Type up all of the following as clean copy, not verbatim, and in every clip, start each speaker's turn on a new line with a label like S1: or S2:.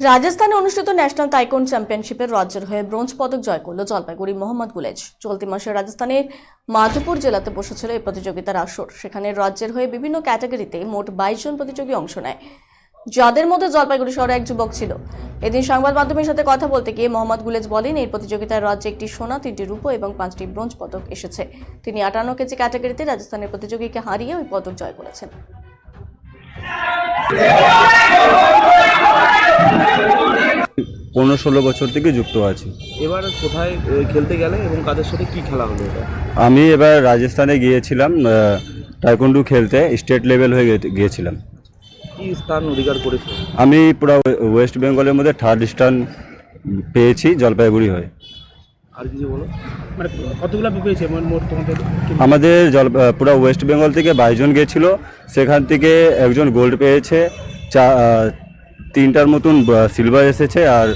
S1: রাজস্থানে অনুষ্ঠিত ন্যাশনাল তাইকোন্ড চ্যাম্পিয়নশিপের রাজ্যের হয়ে ব্রোঞ্জ পদক জয় করল জলপাইগুড়ি মোহাম্মদ গুলেজ। চলতি মাসে রাজস্থানের মাধুপুর জেলাতে বসেছিল এই প্রতিযোগিতার আসর। সেখানে রাজ্যের হয়ে বিভিন্ন ক্যাটাগরিতে মোট 22 জন প্রতিযোগী অংশ নেয়, যাদের মধ্যে জলপাইগুড়ি শহরে এক যুবক ছিল। এদিন সংবাদ মাধ্যমের সাথে কথা বলতে গিয়ে মোহাম্মদ গুলেজ বলেন, এই প্রতিযোগিতায় রাজ্যে একটি সোনা, 3টি রূপো এবং 5টি ব্রোঞ্জ পদক এসেছে। তিনি 58 কেজি ক্যাটাগরিতে রাজস্থানের প্রতিযোগীকে হারিয়ে ওই পদক জয় করেছেন।
S2: 15-16 বছর থেকে যুক্ত আছি।
S3: এবার কোথায় খেলতে গেলে এবং কাদের সাথে কি খেলা হলো এটা?
S2: আমি এবার রাজস্থানে গিয়েছিলাম টাইকোন্ডু খেলতে, স্টেট লেভেল হয়ে গিয়েছিলাম।
S3: কি স্থান অধিকার করেছে?
S2: আমি পুরো ওয়েস্ট বেঙ্গলের মধ্যে 3rd স্থান পেয়েছি জলপাইগুড়ি হয়ে।
S3: আর কিছু বলো।
S4: মানে কতগুলো পেয়েছে মোট তোমাদের?
S2: আমাদের পুরো ওয়েস্ট বেঙ্গল থেকে 22 জন গিয়েছিল, সেখান থেকে একজন গোল্ড পেয়েছে, 3টার মতন সিলভার এসেছে। আর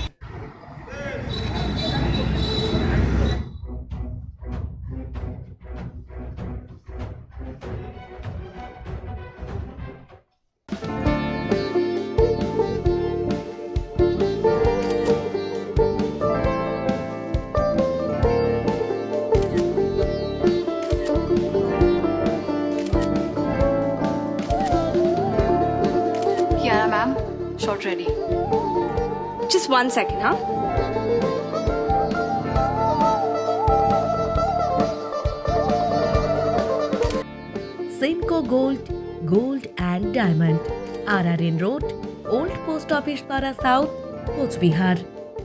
S5: Kiara ma'am, shot ready.
S6: Just 1 second, huh?
S7: Simco Gold and Diamond, RRN Road, Old Post Office Para South, Coach Bihar.